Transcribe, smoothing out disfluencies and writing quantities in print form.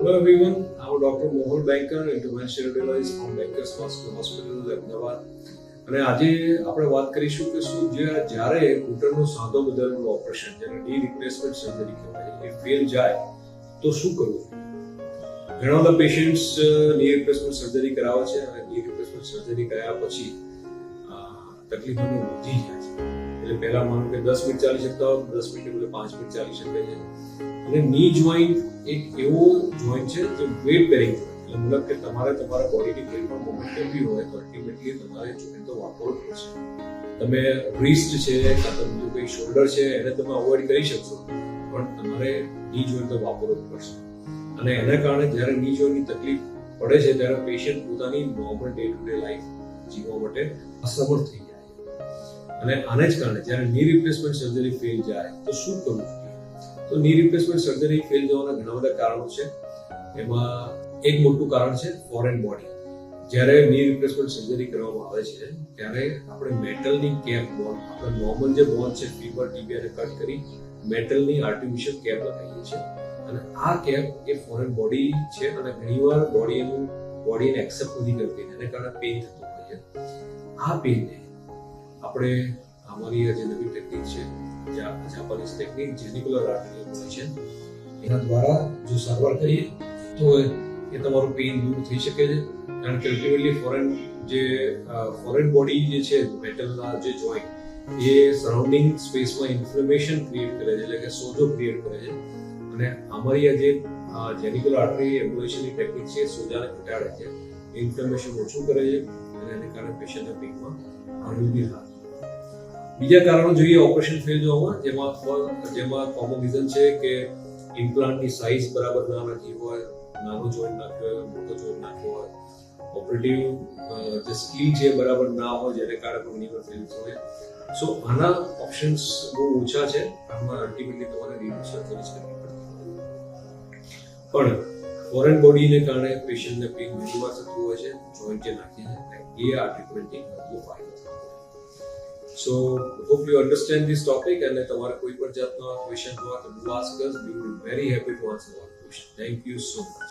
Hello everyone, I'm Dr. Mohal Banker, Interventional Radiology from Banker's Hospital, Ahmedabad. અને આજે આપણે વાત કરીશું કે શું જ્યારે ઘૂંટણનું સાંધો બદલવાનું ઓપરેશન જેને ની રિપ્લેસમેન્ટ સર્જરી કહેવાય એ ફેલ જાય તો શું કરવું? ઘણા બધા પેશન્ટ્સ ની રિપ્લેસમેન્ટ સર્જરી કરાવે છે અને ની રિપ્લેસમેન્ટ સર્જરી કર્યા પછી તકલીફોને વધી જાય છે. એટલે પહેલા માનો કે 10 મિનિટ ચાલી શકતા હોય 10 મિનિટ બદલે 5 મિનિટ ચાલી શકે છે. અને ની જોઈન્ટ એક એવો જોઈન્ટ છે જે વેટ બેરિંગ છે. મતલબ કે તમારે તમારા બોડીની કોઈ પણ મૂવમેન્ટ કરવી હોય તો અલ્ટિમેટલી તમારે જોઈન્ટ તો વાપરવું પડશે. તમે રિસ્ટ છે કાં તો બીજું કોઈ શોલ્ડર છે એને તમે અવોઇડ કરી શકશો પણ તમારે ની જોઈન્ટ તો વાપરવું જ પડશે. અને એના કારણે જ્યારે ની જોઈન્ટની તકલીફ પડે છે ત્યારે પેશન્ટ પોતાની normal day to day life જીવવા માટે અસમર્થ થઈ જાય. અને આને જ કારણે જ્યારે ની રિપ્લેસમેન્ટ સર્જરી ફેલ જાય તો શું કરવું? તો ની રિપ્લેસમેન્ટ સર્જરી ફેલ જવાના ઘણા બધા કારણો છે. એમાં એક મોટું કારણ છે ફોરેન બોડી. જ્યારે ની રિપ્લેસમેન્ટ સર્જરી કરવામાં આવે છે ત્યારે આપણે મેટલની કેપ બોન, આપણે નોર્મલ જે બોન છે ફીમર ટીબિયાને કટ કરી મેટલની આર્ટિફિશિયલ કેપ લગાવીએ છીએ. અને આ કેપ એ ફોરેન બોડી છે અને ઘણીવાર બોડીને એક્સેપ્ટ નથી કરતી, એને કારણે પેઇન થતું હોય છે. આ પેઇનને આપણે અમારી જે નવી ટેકનિક છે જાપાનીઝ ટેકનિક જેનિક્યુલર આર્ટરી છે એના દ્વારા જો સારવાર કરીએ તો એ તમારું પેઇન દૂર થઈ શકે છે. કારણ કે અલ્ટિમેટલી ફોરેન બોડી જે છે મેટલના જે જોઈન્ટ એ સરાઉન્ડિંગ સ્પેસમાં ઇન્ફ્લેમેશન ક્રિએટ કરે છે, એટલે કે સોજો ક્રિએટ કરે છે. અને અમારી આ જે જેનિક્યુલર આર્ટરી એમ્બ્યુલેશનની ટેકનિક છે સોજાને ઘટાડે છે, ઇન્ફ્લેમેશન ઓછું કરે છે અને એને કારણે પેશન્ટના પેઇનમાં ઘણી રાહત. બીજા કારણો જોઈએ ઓપરેશન ફેલ જવામાં, જેમાં કોમન રીઝન છે કે ઇમ્પ્લાન્ટની સાઇઝ બરાબર ના નાખી હોય, નાનો જોઈન્ટ નાખ્યો હોય, મોટો જોઈન્ટ નાખ્યો હોય, ઓપરેટિવ જે સ્કિલ છે બરાબર ના હોય જેને કારણે ઘણી વાર ફેલ થાય. સો આના ઓપ્શન્સ બહુ ઓછા છે. આમાં અલ્ટિમેટલી તમારે રીડ સર્જરી કરવી પડે. પણ ફોરેન બોડીને કારણે પેશન્ટને પેઇન ઘણી વાર થતું હોય છે, જોઈન્ટ જે નાખીએ છે એ આ ટ્રીટમેન્ટથી વધુ ફાયદો થતો હોય. So, hope you understand this topic and તમારે કોઈ પણ જાતનો ક્વેશ્ચન હોય તો do ask us. We will be very happy to answer all questions. Thank you so much.